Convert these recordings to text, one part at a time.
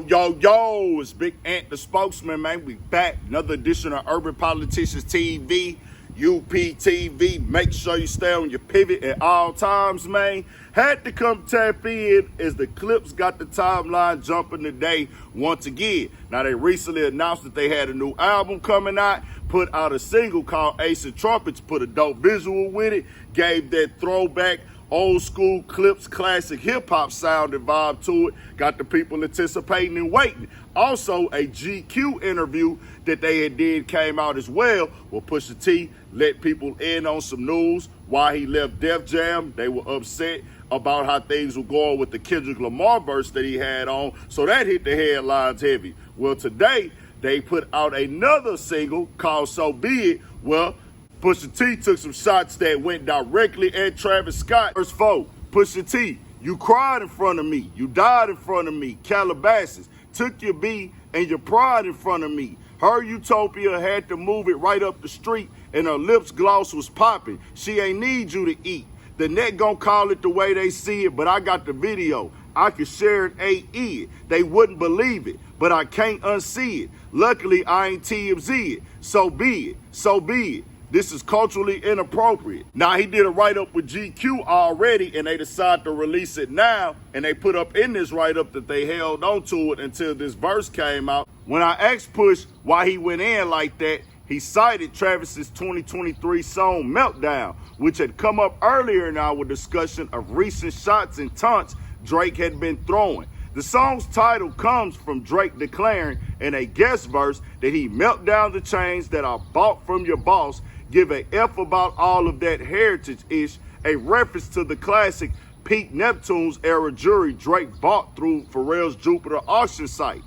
Yo, it's Big Ant, the spokesman, man. We back. Another edition of Urban Politicians TV, UPTV. Make sure you stay on your pivot at all times, man. Had to come tap in as the clips got the timeline jumping today once again. Now, they recently announced that they had a new album coming out, put out a single called Ace of Trumpets, put a dope visual with it, gave that throwback old school clips, classic hip hop sound and vibe to it. Got the people anticipating and waiting. Also, a GQ interview that they had did came out as well, where Pusha T let people in on some news why he left Def Jam. They were upset about how things were going with the Kendrick Lamar verse that he had on. So that hit the headlines heavy. Well, today they put out another single called So Be It. Well, Pusha T took some shots that went directly at Travis Scott. Verse 4, Pusha T, you cried in front of me. You died in front of me. Calabasas took your B and your pride in front of me. Her Utopia had to move it right up the street and her lips gloss was popping. She ain't need you to eat. The net gon' call it the way they see it, but I got the video. I could share it, AE it. They wouldn't believe it, but I can't unsee it. Luckily, I ain't TMZ it. So be it. So be it. This is culturally inappropriate. Now, he did a write-up with GQ already, and they decided to release it now, and they put up in this write-up that they held on to it until this verse came out. When I asked Push why he went in like that, he cited Travis's 2023 song Meltdown, which had come up earlier in our discussion of recent shots and taunts Drake had been throwing. The song's title comes from Drake declaring in a guest verse that he melt down the chains that I bought from your boss, give a F about all of that heritage-ish, a reference to the classic Pete Neptune's era jewelry Drake bought through Pharrell's Jupiter auction site.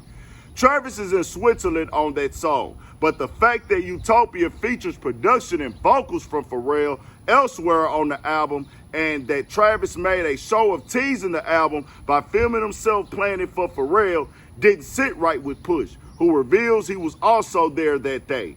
Travis is in Switzerland on that song, but the fact that Utopia features production and vocals from Pharrell elsewhere on the album, and that Travis made a show of teasing the album by filming himself playing it for Pharrell, didn't sit right with Push, who reveals he was also there that day.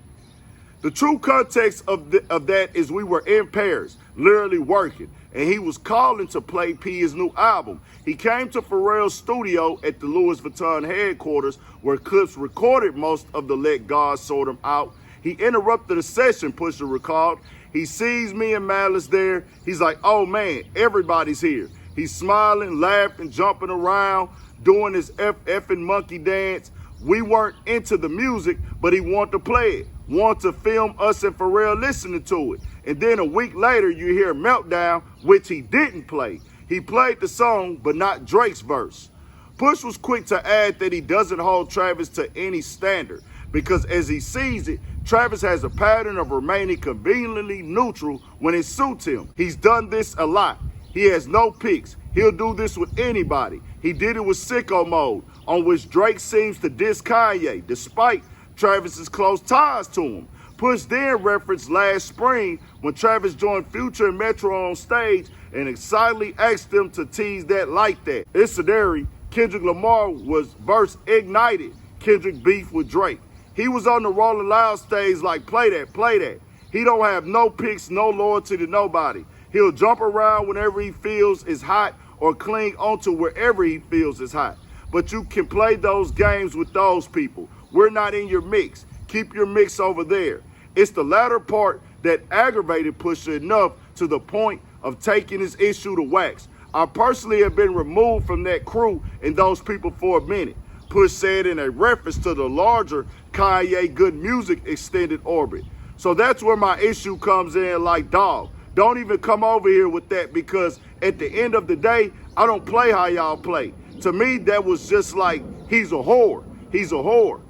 The true context of that is we were in Paris, literally working, and he was calling to play P's new album. He came to Pharrell's studio at the Louis Vuitton headquarters where Clips recorded most of the Let God Sort Him Out. He interrupted the session, Pusha recalled. He sees me and Malice there. He's like, oh man, everybody's here. He's smiling, laughing, jumping around, doing his effing monkey dance. We weren't into the music, but he wanted to play it, wanted to film us and Pharrell listening to it. And then a week later, you hear Meltdown, which he didn't play. He played the song, but not Drake's verse. Push was quick to add that he doesn't hold Travis to any standard, because as he sees it, Travis has a pattern of remaining conveniently neutral when it suits him. He's done this a lot. He has no picks. He'll do this with anybody. He did it with Sicko Mode, on which Drake seems to diss Kanye, despite Travis's close ties to him. Push then referenced last spring when Travis joined Future and Metro on stage and excitedly asked them to tease that like that. Incidentally, Kendrick Lamar was verse ignited Kendrick beef with Drake. He was on the Rolling Loud stage like, play that, play that. He don't have no picks, no loyalty to nobody. He'll jump around whenever he feels is hot or cling onto wherever he feels is hot. But you can play those games with those people. We're not in your mix. Keep your mix over there. It's the latter part that aggravated Pusha enough to the point of taking his issue to wax. I personally have been removed from that crew and those people for a minute, Push said in a reference to the larger Kanye Good Music extended orbit. So that's where my issue comes in, like, dog, don't even come over here with that, because at the end of the day, I don't play how y'all play. To me, that was just like, he's a whore. He's a whore.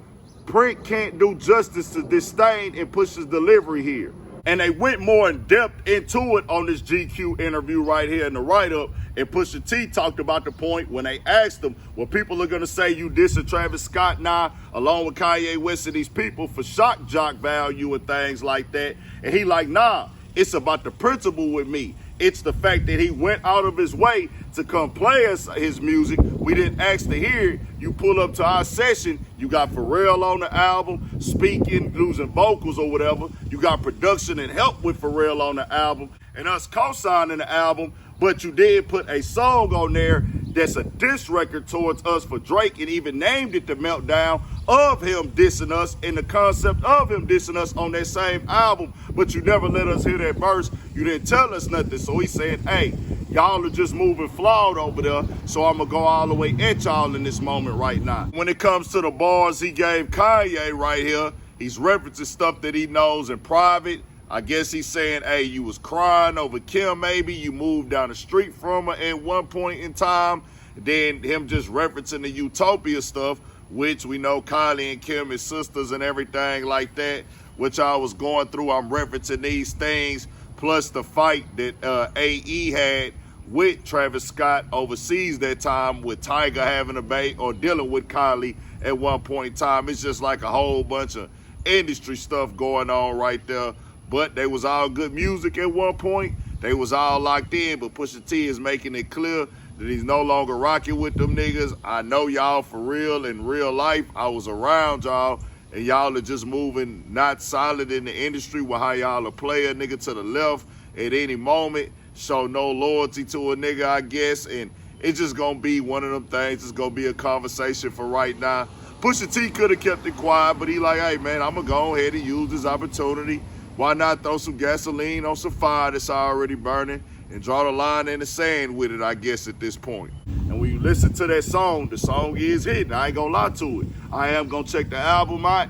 Print can't do justice to disdain and Push's delivery here. And they went more in depth into it on this GQ interview right here in the write-up. And Pusha T talked about the point when they asked him, well, people are going to say you dissing Travis Scott now, along with Kanye West and these people for shock jock value and things like that. And he like, nah, it's about the principle with me. It's the fact that he went out of his way to come play us his music. We didn't ask to hear it. You pull up to our session, you got Pharrell on the album, speaking, losing vocals or whatever. You got production and help with Pharrell on the album, and us co-signing the album. But you did put a song on there that's a diss record towards us for Drake, and even named it the Meltdown of him dissing us and the concept of him dissing us on that same album, but you never let us hear that verse. You didn't tell us nothing. So he's saying, hey, y'all are just moving flawed over there, so I'm gonna go all the way at y'all in this moment right now. When it comes to the bars he gave Kanye right here, he's referencing stuff that he knows in private. I guess he's saying, hey, you was crying over Kim, maybe. You moved down the street from her at one point in time. Then him just referencing the Utopia stuff, which we know Kylie and Kim is sisters and everything like that, which I was going through. I'm referencing these things, plus the fight that AE had with Travis Scott overseas that time, with Tiger having a baby or dealing with Kylie at one point in time. It's just like a whole bunch of industry stuff going on right there. But they was all good music at one point. They was all locked in, but Pusha T is making it clear that he's no longer rocking with them niggas. I know y'all for real in real life. I was around y'all, and y'all are just moving not solid in the industry with how y'all are play a nigga to the left at any moment. Show no loyalty to a nigga, I guess, and it's just gonna be one of them things. It's gonna be a conversation for right now. Pusha T could have kept it quiet, but he like, hey man, I'm gonna go ahead and use this opportunity. Why not throw some gasoline on some fire that's already burning and draw the line in the sand with it, I guess, at this point. And when you listen to that song, the song is hitting. I ain't gonna lie to it. I am gonna check the album out.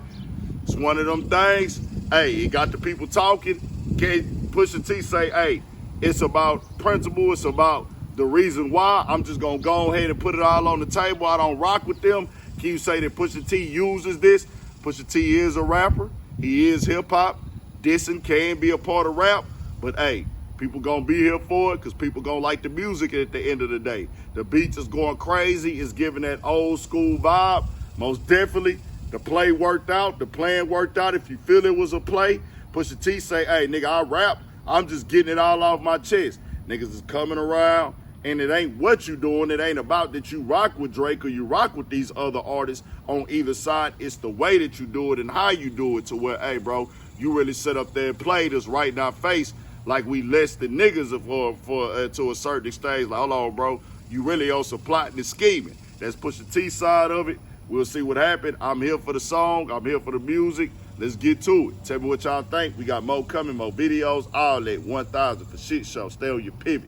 It's one of them things. Hey, it got the people talking. Can Pusha T say, hey, it's about principle, it's about the reason why. I'm just gonna go ahead and put it all on the table. I don't rock with them. Can you say that Pusha T uses this? Pusha T is a rapper. He is hip-hop. Dissing can be a part of rap, but hey, people gonna be here for it because people gonna like the music at the end of the day. The beats is going crazy. It's giving that old school vibe. Most definitely, the play worked out. The plan worked out. If you feel it was a play, Pusha T say, hey, nigga, I rap. I'm just getting it all off my chest. Niggas is coming around, and it ain't what you doing. It ain't about that you rock with Drake or you rock with these other artists on either side. It's the way that you do it and how you do it to where, hey, bro, you really sit up there and played us right in our face like we less than niggas to a certain extent. Like, hold on, bro. You really also plotting and scheming. That's Pusha T side of it. We'll see what happens. I'm here for the song. I'm here for the music. Let's get to it. Tell me what y'all think. We got more coming, more videos, all that. 1000 for shit show. Stay on your pivot.